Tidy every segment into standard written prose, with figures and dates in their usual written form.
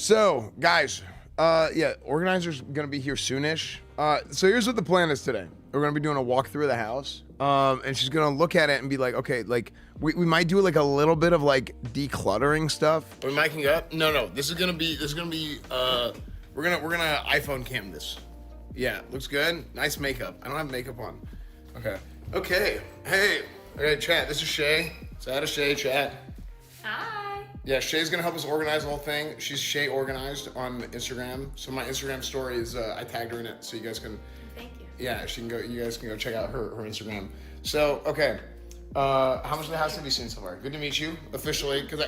So, guys, yeah, organizer's gonna be here soonish. So here's what the plan is today. We're gonna be doing a walkthrough of the house, and she's gonna look at it and be like, okay, like we might do like a little bit of like decluttering stuff. Are we miking up? No. This is gonna be. We're gonna iPhone cam this. Yeah, looks good. Nice makeup. I don't have makeup on. Okay. Hey. Okay, chat. This is Shay. Say hi to Shay, chat. Hi. Yeah, Shay's gonna help us organize the whole thing. She's Shay Organized on Instagram. So my Instagram story is I tagged her in it, so you guys can. Thank you. Yeah, she can go. You guys can go check out her Instagram. So okay, how much of the house have you seen so far? Good to meet you officially, because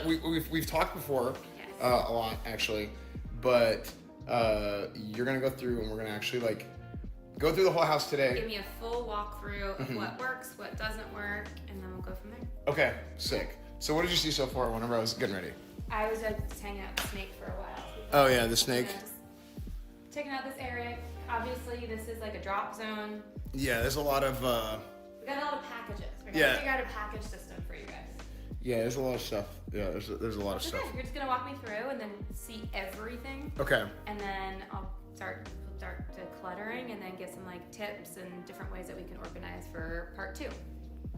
we've talked before, Yes. A lot actually, but you're gonna go through and we're gonna actually like go through the whole house today. Give me a full walkthrough of what works, what doesn't work, and then we'll go from there. Okay, sick. So what did you see so far whenever I was getting ready? I was just hanging out with the snake for a while. Oh yeah, the snake. Just checking out this area. Obviously, this is like a drop zone. Yeah, there's a lot of. We got a lot of packages. We're gonna Yeah. figure out a package system for you guys. Yeah, there's a lot of stuff. Yeah, there's a lot of stuff. Okay, you're just gonna walk me through and then see everything. Okay. And then I'll start decluttering and then get some like tips and different ways that we can organize for part 2.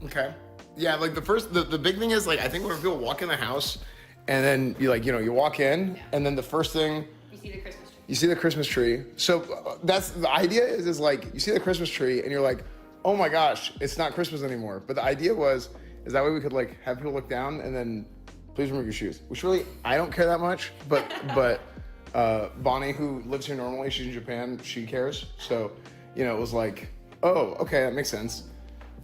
Okay. Yeah, like the big thing is like I think when people walk in the house, and then you walk in, and then the first thing You see the Christmas tree. you see the Christmas tree. So that's the idea is like you see the Christmas tree and you're like, oh my gosh, it's not Christmas anymore. But the idea is that way we could like have people look down and then please remove your shoes. Which really I don't care that much, but Bonnie, who lives here normally, she's in Japan, she cares. So it was like, oh, okay, that makes sense.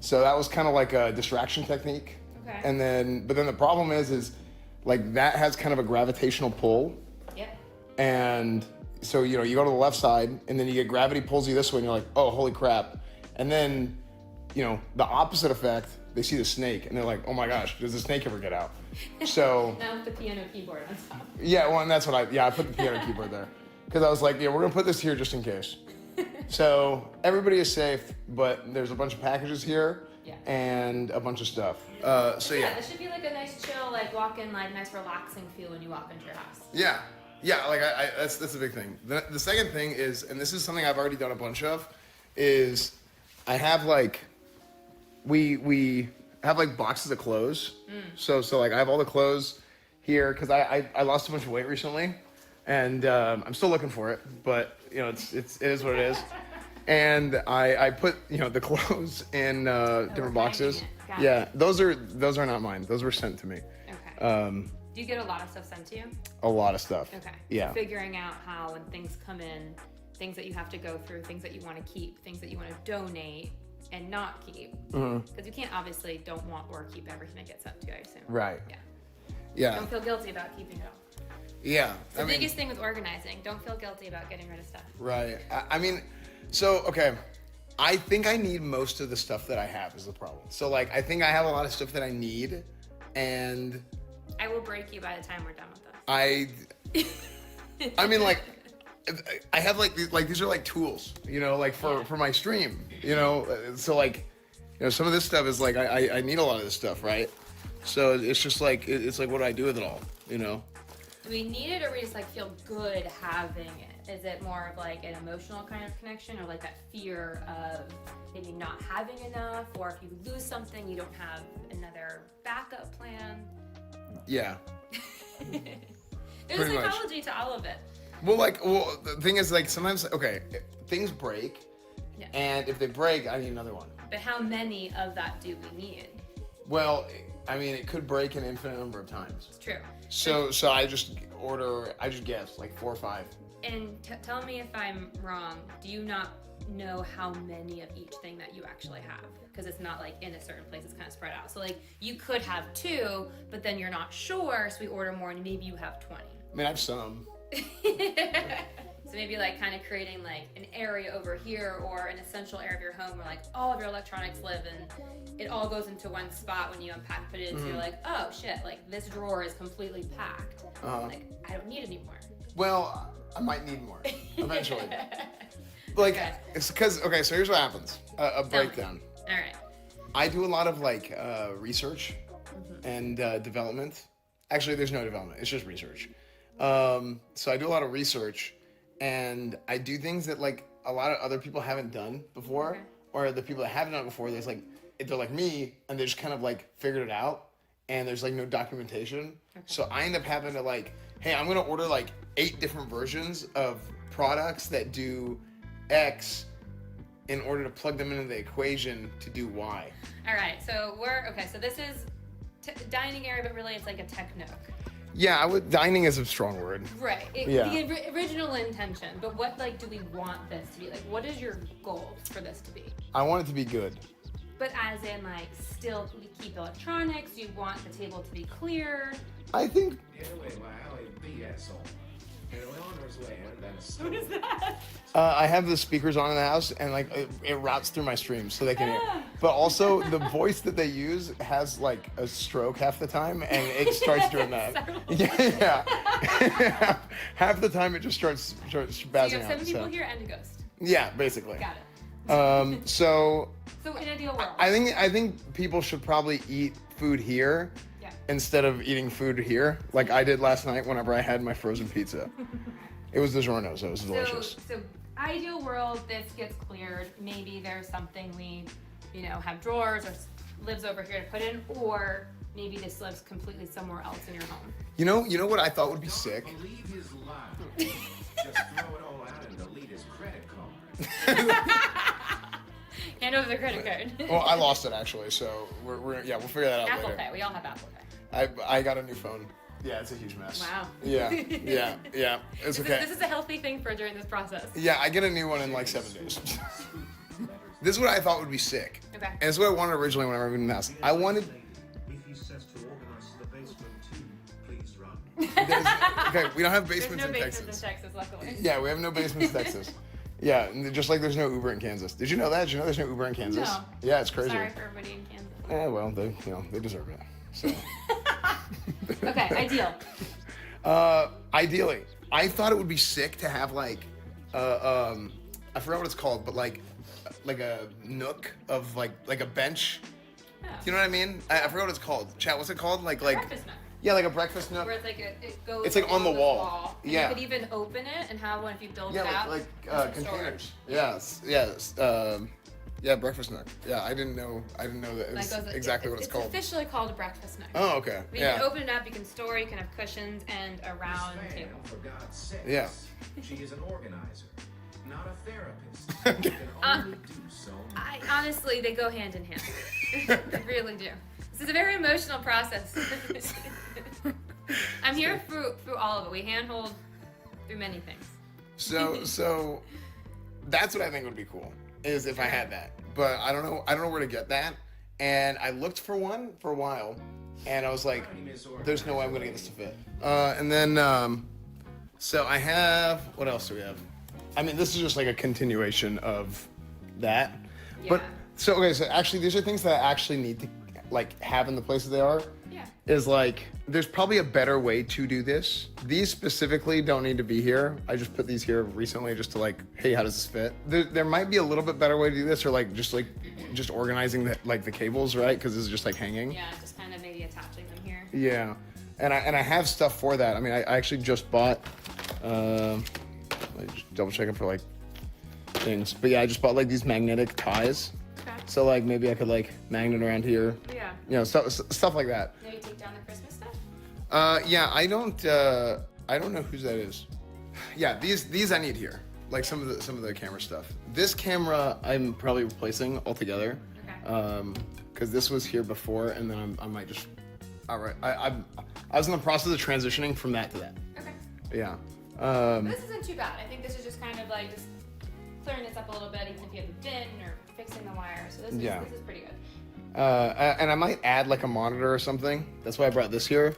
So that was kind of like a distraction technique. Okay. But then the problem is like that has kind of a gravitational pull. Yep. And so, you go to the left side and then you get gravity pulls you this way and you're like, oh, holy crap. And then, the opposite effect, they see the snake and they're like, oh my gosh, does the snake ever get out? So. Now with the piano keyboard on top. Yeah, well, and that's what I put the piano keyboard there. Because I was like, yeah, we're going to put this here just in case. So everybody is safe, but there's a bunch of packages here. Yeah. And a bunch of stuff. So yeah. This should be like a nice chill, like walk-in, like nice relaxing feel when you walk into your house. Yeah, like that's the big thing. The second thing is, and this is something I've already done a bunch of, is I have like, we have like boxes of clothes. So like I have all the clothes here because I lost a bunch of weight recently, and I'm still looking for it, but it is what it is. And I put the clothes in different boxes. Got Yeah, it. those are not mine. Those were sent to me. Okay. Do you get a lot of stuff sent to you? A lot of stuff. Okay. Yeah. So figuring out how when things come in, things that you have to go through, things that you want to keep, things that you want to donate and not keep. Because you can't obviously don't want or keep everything that gets sent to you, I assume. Right. Yeah. Yeah. Don't feel guilty about keeping it all. Yeah. It's the biggest thing with organizing. Don't feel guilty about getting rid of stuff. Right. Okay. I think I need most of the stuff that I have is the problem. So like I think I have a lot of stuff that I need, and I will break you by the time we're done with this. I mean like I have like these are like tools, like for my stream, so like some of this stuff is like I need a lot of this stuff, right? So it's just like it's like what do I do with it all, Do we need it or we just like feel good having it? Is it more of like an emotional kind of connection or like that fear of maybe not having enough, or if you lose something you don't have another backup plan? Yeah. There's Pretty a much. psychology to all of it. Well, the thing is like sometimes things break, Yeah. and if they break, I need another one. But how many of that do we need? Well, I mean, it could break an infinite number of times. It's true. So I just guess like 4 or 5. And tell me if I'm wrong, do you not know how many of each thing that you actually have? Because it's not like in a certain place, it's kind of spread out. So like you could have 2, but then you're not sure, so we order more and maybe you have 20. I mean, I have some. So maybe like kind of creating like an area over here or an essential area of your home where like all of your electronics live and it all goes into one spot when you unpack, put it into you're like, oh shit, like this drawer is completely packed. Like I don't need any more. Well, I might need more eventually. Like, Okay. it's because so here's what happens. A breakdown. All right. I do a lot of like research and development. Actually, there's no development. It's just research. So I do a lot of research, and I do things that like a lot of other people haven't done before, Okay. or the people that have done it before, they're like me, and they just kind of like figured it out, and there's like no documentation. So I end up having to like, hey, I'm gonna order like 8 different versions of products that do X in order to plug them into the equation to do Y. All right, so so this is dining area, but really it's like a tech nook. Yeah, dining is a strong word. Right. Yeah. The original intention, but what like do we want this to be? Like, what is your goal for this to be? I want it to be good. But as in, like, still we keep electronics. You want the table to be clear. I think. What is that? I have the speakers on in the house, and like it routes through my streams so they can hear. But also, the voice that they use has like a stroke half the time, and it starts doing that. Yeah. Half the time, it just starts spazzing So out. you have 7 people here and a ghost. Yeah, basically. Got it. So So in a ideal world. I think people should probably eat food here. Yeah. Instead of eating food here, like I did last night whenever I had my frozen pizza. It was DiGiorno, so it was delicious. So ideal world, this gets cleared. Maybe there's something we, have drawers or lives over here to put in, or maybe this lives completely somewhere else in your home. You know what I thought would be sick? Believe his lie. Just throw it all out and delete his credit card. Hand over the credit card. Well, I lost it actually, so we'll figure that out Apple later. Pay. We all have Apple Pay. I got a new phone. Yeah, it's a huge mess. Wow. Yeah. It's okay. This is a healthy thing for during this process. Yeah, I get a new one in like 7 days. This is what I thought would be sick. Okay. And it's what I wanted originally when I moved in the house. I wanted. If he says to organize the basement too, please run. Okay, we don't have There's basements no in basements Texas. in Texas, luckily. Yeah, we have no basements in Texas. Yeah, and just like there's no Uber in Kansas. Did you know that? Did you know there's no Uber in Kansas? No. Yeah, it's crazy. Sorry for everybody in Kansas. Yeah, well, they deserve it. So. Okay, ideal. Ideally, I thought it would be sick to have like, I forgot what it's called, but like a nook of like a bench. Yeah. You know what I mean? I forgot what it's called. Chat, what's it called? Like Breakfast nook. yeah, like a breakfast nook. Where it's like it goes. It's like on the along wall. And Yeah. You could even open it and have one if you build Yeah, it out. like and some containers. storage. Yes. Yeah, breakfast nook. Yeah, I didn't know that it was exactly what it's called. It's officially called a breakfast nook. Oh, okay. But you can open it up, you can store, you can have cushions and a round table. For God's sake. Yeah. She is an organizer, not a therapist. She can only do so much. Honestly, they go hand in hand. They really do. This is a very emotional process. I'm here through all of it. We handhold through many things. So that's what I think would be cool is if I had that. But I don't know where to get that. And I looked for one for a while, and I was like, there's no way I'm gonna get this to fit. And then so I have, what else do we have? I mean, this is just like a continuation of that. But Yeah. so actually these are things that I actually need to like have in the places they are. Yeah. Is like, there's probably a better way to do this. These specifically don't need to be here. I just put these here recently just to like, hey, how does this fit? There might be a little bit better way to do this, or like just organizing the cables, right? Because this is just like hanging. Yeah, just kind of maybe attaching them here. Yeah, and I have stuff for that. I mean, I actually just bought. Just double checking for like things, but yeah, I just bought like these magnetic ties. Okay. So like maybe I could like magnet around here. Yeah. You know, stuff like that. Maybe take down the Christmas stuff. Yeah, I don't know whose that is. Yeah, these I need here. Like some of the camera stuff. This camera I'm probably replacing altogether. Okay. Because this was here before, and then I might just. All right, I was in the process of transitioning from that to that. Okay. Yeah. This isn't too bad. I think this is just kind of like just clearing this up a little bit, even if you haven't been or fixing the wire. So this is pretty good. And I might add like a monitor or something. That's why I brought this here,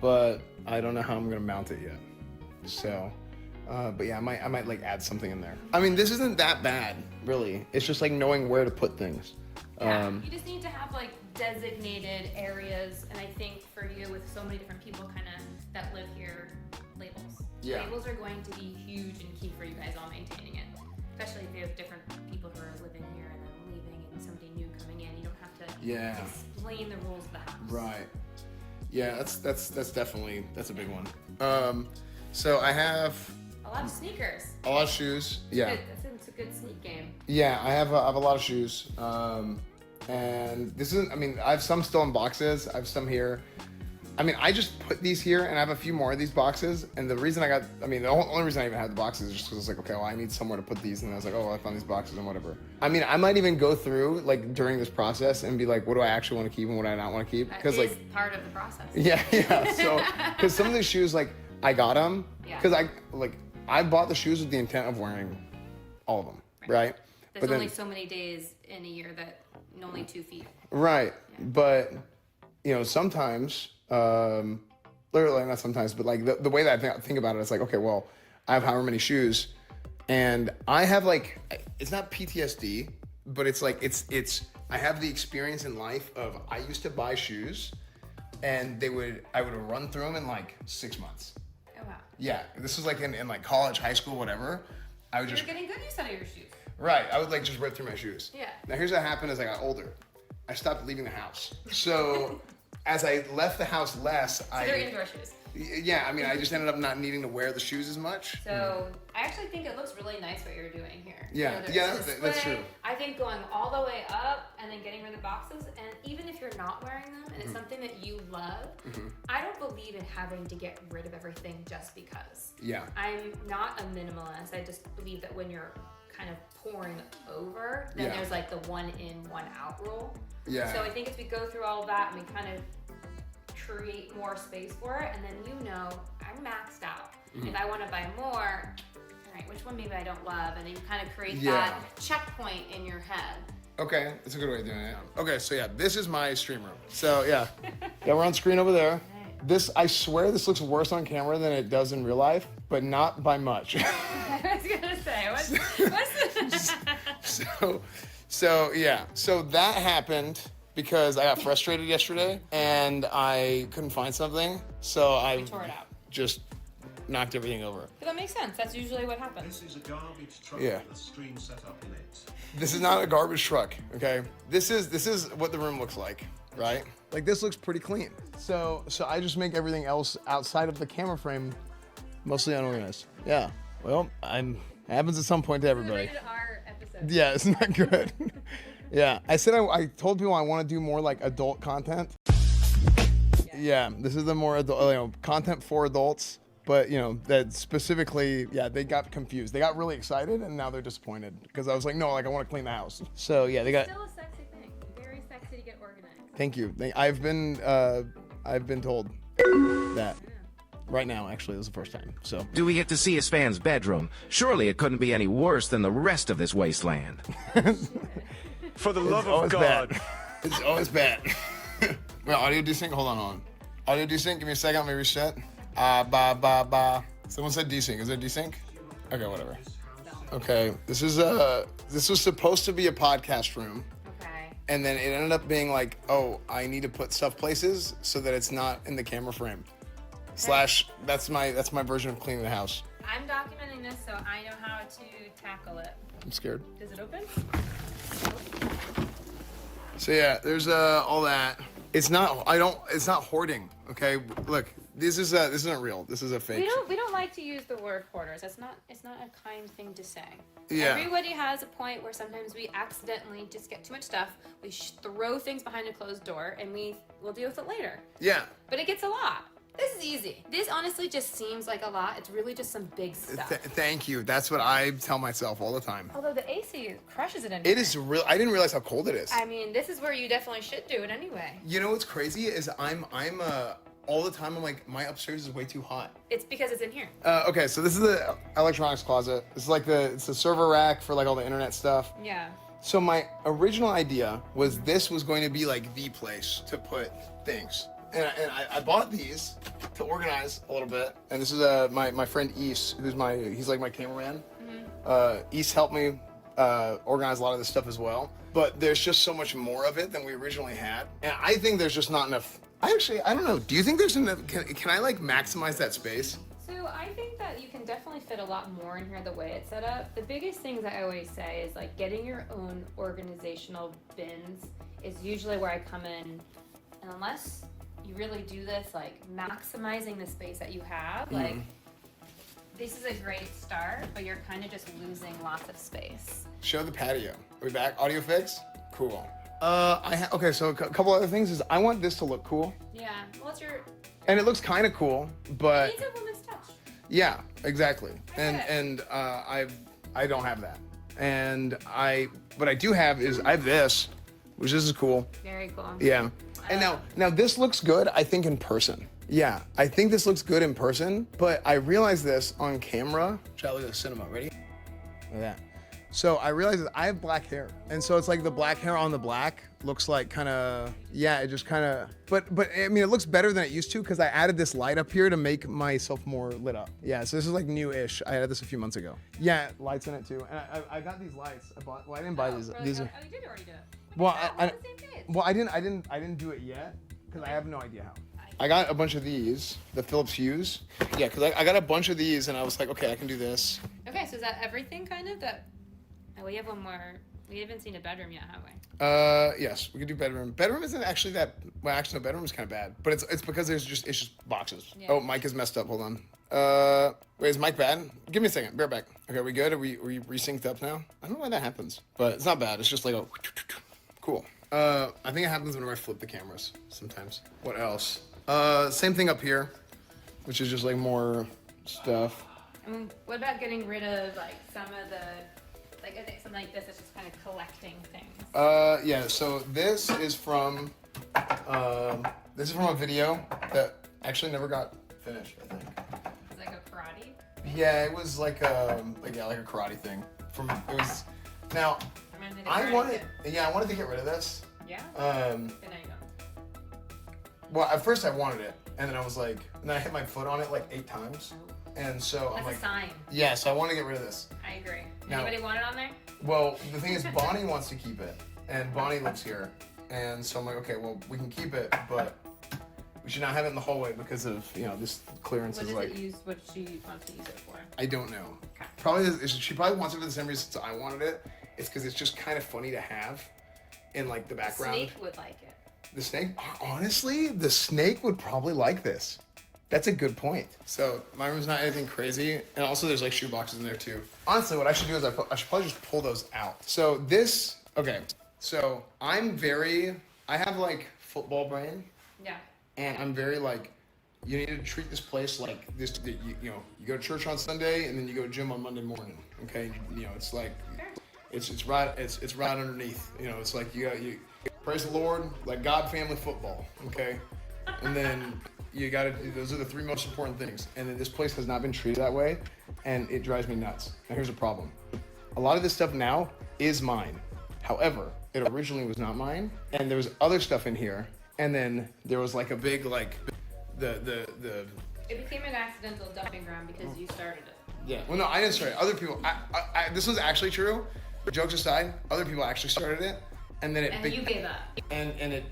but I don't know how I'm gonna mount it yet. So, but yeah, I might like add something in there. I mean, this isn't that bad, really. It's just like knowing where to put things. Yeah, you just need to have like designated areas, and I think for you with so many different people kind of that live here, labels. Yeah. Labels are going to be huge and key for you guys all maintaining it, especially if you have different people who are living here and then leaving and somebody new coming in. You don't have to explain the rules of the house. Right. Yeah, that's definitely a big one. So I have A lot of sneakers. a lot of shoes. Yeah. It's a good sneak game. Yeah, I have a lot of shoes. And this isn't, I mean, I have some still in boxes. I have some here. I mean, I just put these here and I have a few more of these boxes. And the reason the only reason I even had the boxes is just because I was like, okay, well, I need somewhere to put these. And I was like, oh, I found these boxes and whatever. I mean, I might even go through like during this process and be like, what do I actually want to keep and what do I not want to keep? Because like part of the process. Yeah. So, because some of these shoes, like I got them because I bought the shoes with the intent of wearing all of them, right? There's only so many days in a year that only 2 feet. Right. Yeah. But, sometimes, literally not sometimes, but like the way that I think about it, it's like, okay, well, I have however many shoes and I have like, it's not PTSD, but it's like, I have the experience in life of I used to buy shoes and I would run through them in like 6 months. Oh, wow. Yeah. This was like in like college, high school, whatever. I would You're getting good use out of your shoes. Right, I would like just rip through my shoes. Yeah. Now here's what happened as I got older. I stopped leaving the house. So as I left the house less, they're indoor shoes. Yeah, I mean, I just ended up not needing to wear the shoes as much. So I actually think it looks really nice what you're doing here. Yeah, that's true. I think going all the way up and then getting rid of the boxes, and even if you're not wearing them and it's something that you love, I don't believe in having to get rid of everything just because. Yeah. I'm not a minimalist. I just believe that when you're kind of pouring over, then there's like the 1 in, 1 out rule. Yeah. So I think as we go through all of that and we kind of create more space for it, and then I'm maxed out. If I want to buy more, all right, which one maybe I don't love, and then you kind of create that checkpoint in your head. Okay, that's a good way of doing it. Okay, so yeah, this is my stream room. So yeah, we're on screen over there. This, I swear this looks worse on camera than it does in real life, but not by much. I was gonna say, what's So that happened because I got frustrated yesterday and I couldn't find something, so I tore it out. Just knocked everything over. But that makes sense. That's usually what happens. This is a garbage truck Yeah. with a screen set up in it. This is not a garbage truck, okay? This is what the room looks like, right? Like this looks pretty clean. So I just make everything else outside of the camera frame mostly unorganized. Yeah. Well, it happens at some point to everybody. Rated R episode. Yeah, it's not good. Yeah, I said I told people I want to do more like adult content. Yeah, this is the more adult, content for adults. But that specifically, they got confused. They got really excited and now they're disappointed because I was like, no, like I want to clean the house. So yeah, they got. Still a sexy thing. Very sexy to get organized. Thank you. I've been told that. Right now, actually, this is the first time. So. Do we get to see Esfand's bedroom? Surely it couldn't be any worse than the rest of this wasteland. For the love of God. Bad. It's always bad. Wait, audio desync? Hold on. Audio desync? Give me a second. Let me reset. Someone said desync. Is there desync? Okay, whatever. Okay, this was supposed to be a podcast room. Okay. And then it ended up being like, oh, I need to put stuff places so that it's not in the camera frame. / that's my version of cleaning the house. I'm documenting this so I know how to tackle it. I'm scared. Does it open? So yeah, there's all that. It's not hoarding. Okay, look, this isn't real. This is a fake. We don't like to use the word hoarders. It's not a kind thing to say. Yeah. Everybody has a point where sometimes we accidentally just get too much stuff. We throw things behind a closed door, and we'll deal with it later. Yeah. But it gets a lot. This is easy. This honestly just seems like a lot. It's really just some big stuff. Thank you. That's what I tell myself all the time. Although the AC crushes it in here. It is real. I didn't realize how cold it is. I mean, this is where you definitely should do it anyway. You know what's crazy is I'm all the time I'm like, my upstairs is way too hot. It's because it's in here. Okay, so this is the electronics closet. This is like it's the server rack for like all the internet stuff. Yeah. So my original idea was this was going to be like the place to put things. And I bought these to organize a little bit. And this is my friend East, he's like my cameraman. East helped me organize a lot of this stuff as well. But there's just so much more of it than we originally had. And I think there's just not enough. I don't know. Do you think there's enough? Can I like maximize that space? So I think that you can definitely fit a lot more in here the way it's set up. The biggest things I always say is like getting your own organizational bins is usually where I come in, and unless you really do this, like maximizing the space that you have, like this is a great start, but you're kind of just losing lots of space. Show the patio. Are we back? Audio fix? Cool. Okay, so a couple other things is I want this to look cool. Yeah. Well, it's your. And it looks kind of cool, It but needs a woman's touch. yeah, exactly. get And I don't have that. And what I do have is I have this, which this is cool. Very cool. Yeah. And now this looks good, I think, in person. Yeah, I think this looks good in person, but I realized this on camera. Shall I look at the cinema? Ready? Look at that. So I realized that I have black hair. And so it's like the black hair on the black looks like kind of, yeah, it just kind of, but I mean, it looks better than it used to because I added this light up here to make myself more lit up. Yeah, so this is like new-ish. I added this a few months ago. Yeah, lights in it too. And I got these lights. Well, I didn't buy these. These are. Oh, you did already do it. Well, We're on the same page. Well, I didn't do it yet because I have no idea how. I got a bunch of these, the Philips Hues. Yeah, because I got a bunch of these and I was like, okay, I can do this. Okay, so is that everything kind of that? Oh, we have one more. We haven't seen a bedroom yet, have we? Yes, we could do bedroom. Bedroom isn't actually that. Well, actually, no, bedroom is kind of bad, but it's because it's just boxes. Yeah. Oh, Mike is messed up. Hold on. Wait, is Mike bad? Give me a second. Be right back. Okay, are we good? Are we resynced up now? I don't know why that happens, but it's not bad. It's just like a cool. I think it happens whenever I flip the cameras sometimes. What else? Same thing up here, which is just like more stuff. I mean, what about getting rid of like some of the, like I think something like this is just kind of collecting things. Yeah. So this is from a video that actually never got finished, I think. It's like a karate. Yeah, it was like a karate thing. Now I wanted to get rid of this. Yeah. Good night, go. Well, at first I wanted it, and then I was like, and then I hit my foot on it like 8 times, and so I'm That's like, a sign. yeah, so I want to get rid of this. I agree. Now- Anybody want it on there? Well, the thing is, Bonnie wants to keep it, and Bonnie lives here, and so I'm like, okay, well, we can keep it, but we should not have it in the hallway because of this clearance What is does like. it use? What she wants to use it for? I don't know. Okay. She probably wants it for the same reason I wanted it. It's because it's just kind of funny to have in like the background. Snake would like it. The snake? Honestly, the snake would probably like this. That's a good point. So my room's not anything crazy, and also there's like shoe boxes in there too. Honestly, what I should do is I should probably just pull those out. So okay. So I have like football brain, Yeah. and I'm very like, you need to treat this place like this. You go to church on Sunday, and then you go to gym on Monday morning. Okay, it's like, it's right underneath. It's like you praise the Lord, like God, family, football. Okay, and then you gotta. Those are the 3 most important things. And then this place has not been treated that way, and it drives me nuts. Now here's the problem: a lot of this stuff now is mine. However, it originally was not mine, and there was other stuff in here, and then there was like a big like the. It became an accidental dumping ground because you started it. Yeah. Well, no, I didn't start it. Other people. This was actually true. Jokes aside, other people actually started it, and then you gave up. And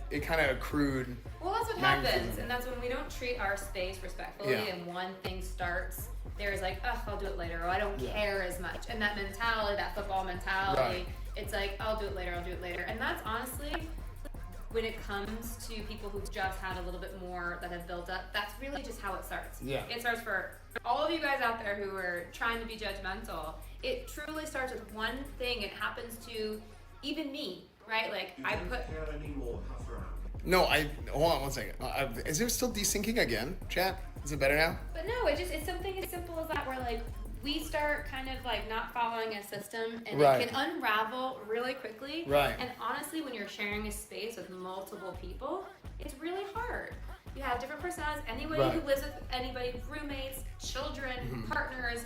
it kind of accrued. Well, that's what happens, and that's when we don't treat our space respectfully, Yeah. and one thing starts. There's like, oh, I'll do it later, or I don't care as much, and that mentality, that football mentality, Right. It's like, I'll do it later, and that's honestly, when it comes to people who've just had a little bit more that have built up, that's really just how it starts. Yeah. It starts for all of you guys out there who are trying to be judgmental. It truly starts with one thing. It happens to even me, right? Like I put. No, hold on one second. Is there still desyncing again, chat? Is it better now? But no, it's something as simple as that where like we start kind of like not following a system and Right. it can unravel really quickly. Right. And honestly, when you're sharing a space with multiple people, it's really hard. You have different personalities. Anybody Right. who lives with anybody, roommates, children, partners,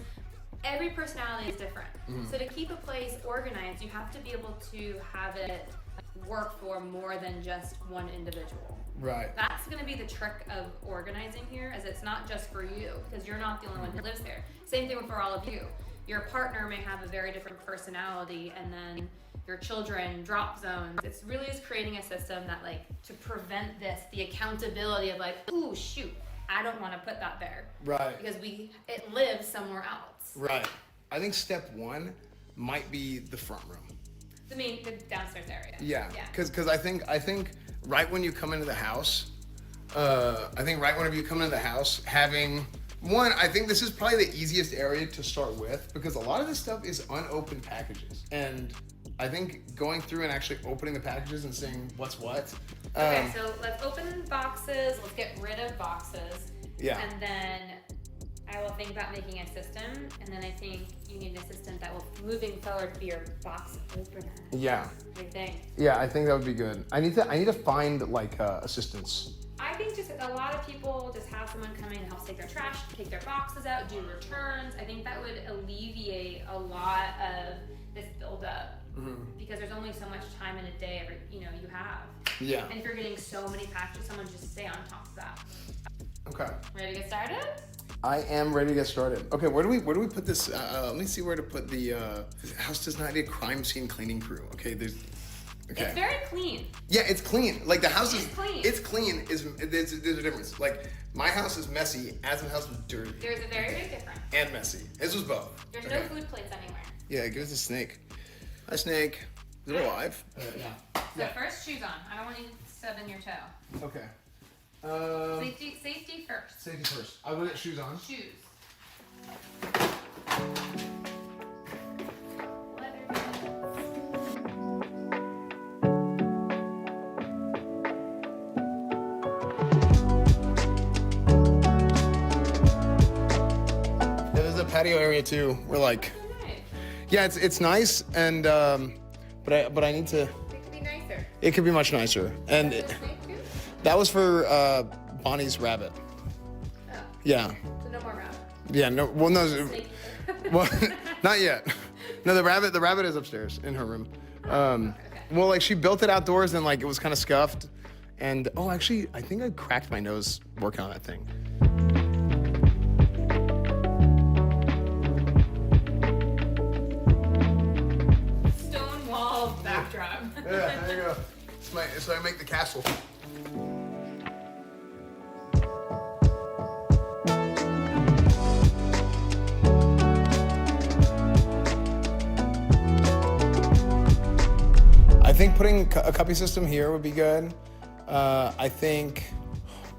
every personality is different. So to keep a place organized, you have to be able to have it work for more than just one individual. Right. That's going to be the trick of organizing here, is it's not just for you, because you're not the only one who lives there. Same thing for all of you. Your partner may have a very different personality, and then your children drop zones. It's really just creating a system that, like, to prevent this, the accountability of like, ooh, shoot, I don't want to put that there. Right. Because it lives somewhere else. Right. I think step 1 might be the front room. The downstairs area. Yeah. Because I think right when you come into the house, I think right whenever you come into the house, having one, I think this is probably the easiest area to start with because a lot of this stuff is unopened packages. And I think going through and actually opening the packages and seeing what's what. Okay, so let's open boxes. Let's get rid of boxes. Yeah. And then I will think about making a system. And then I think you need a system that will, moving forward, be your box opener. Yeah. What do you think? Yeah, I think that would be good. I need to find like assistants. I think just a lot of people just have someone come in and help take their trash, take their boxes out, do returns. I think that would alleviate a lot of this buildup because there's only so much time in a day you have. Yeah. And if you're getting so many packages, someone just stay on top of that. Okay. Ready to get started? I am ready to get started. Okay, where do we put this? Let me see where to put the. This house does not need a crime scene cleaning crew. Okay, there's. Okay. It's very clean. Yeah, it's clean. Like the house is clean. It's clean. There's a difference. Like my house is messy. Asm's house was dirty. There's a very big difference. And messy. This was both. There's no food plates anywhere. Yeah, give us a snake. Hi, snake. Is it alive? Yeah. So first, shoes on. I don't want you stubbing your toe. Okay. Safety first. Safety first. I will get shoes on. Shoes. Yeah, there's a patio area too. We're like, yeah, it's nice, and but I need to. It could be nicer. It could be much nicer, and that was for Bonnie's rabbit. Oh. Yeah. So no more rabbit. Yeah. No. Well, no. Snake. Well, not yet. No, the rabbit is upstairs in her room. Okay. Well, like she built it outdoors, and like it was kind of scuffed, and actually, I think I cracked my nose working on that thing. Stone wall backdrop. Yeah, there you go. So I make the castle. I think putting a cubby system here would be good. I think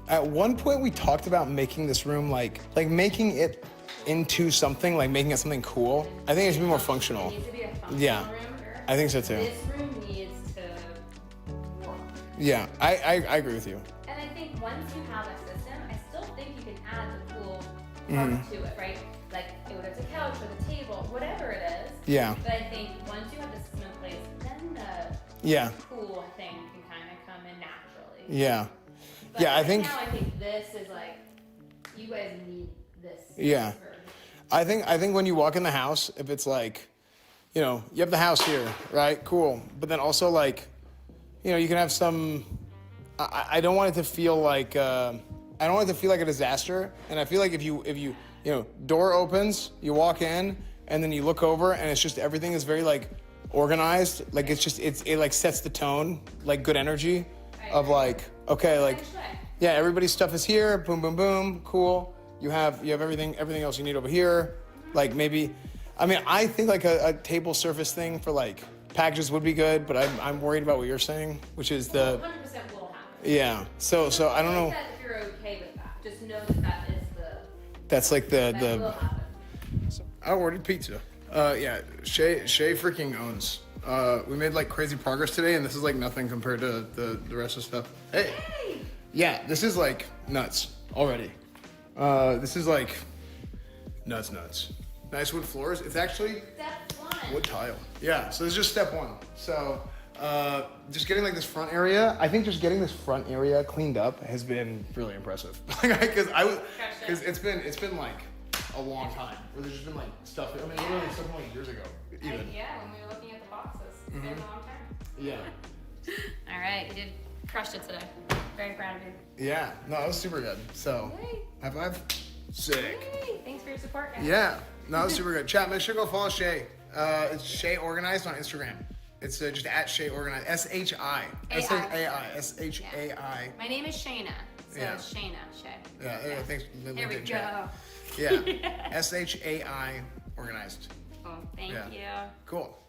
at one point we talked about making this room like making it into something, like making it something cool. I think it should be more functional. It needs to be a functional Yeah. room. I think so too. This room needs to work. Yeah, I agree with you. And I think once you have a system, I still think you can add the cool Mm-hmm. part to it, right? Like whether it's a couch or the table, whatever it is. Yeah. But I think once you have the system in place, then the Yeah. cool thing can kind of come in naturally. Yeah. But Yeah, I right think. now I think this is like, you guys need this. Yeah. for- I think when you walk in the house, if it's like, you have the house here, right? Cool. But then also like, you can have some. I don't want it to feel like. I don't want it to feel like a disaster. And I feel like if you door opens, you walk in, and then you look over, and it's just everything is very like organized. Like it like sets the tone, like good energy, of like okay, like yeah, everybody's stuff is here. Boom, boom, boom. Cool. You have everything else you need over here. Like maybe, I think like a table surface thing for like packages would be good, but I'm worried about what you're saying, which is the 100% will happen. yeah. So I don't know. That if you're okay with that, just know that is the. That's like That will the. happen. I ordered pizza. Yeah, Shay freaking owns. We made like crazy progress today, and this is like nothing compared to the rest of stuff. Hey. Yeah, this is like nuts already. This is like nuts. Nice wood floors. It's actually Step one. wood tile. Yeah, so this is just step one. So just getting like this front area, I think just getting this front area cleaned up has been really impressive. Because it's been like a long time where there's just been like stuff. Literally stuff from like years ago. Even. Yeah, when we were looking at the boxes. It's been a long time. Yeah. All right, you did crushed it today. Very proud of you. Yeah. No, it was super good. So Yay. high five. Sick. Yay. Thanks for your support, guys. Yeah. No, it was super good. Chat, make sure to go follow Shay. It's Shay Organized on Instagram. It's just at Shay Organized. S-H-I. S-H-A-I. S-H-A-I. My name is Shayna. So Yeah. it's Shayna. Shay. Yeah, there you go. Thanks. Here we LinkedIn go. chat. Yeah. S-H-A-I Organized. Cool. Thank Yeah. you. Cool.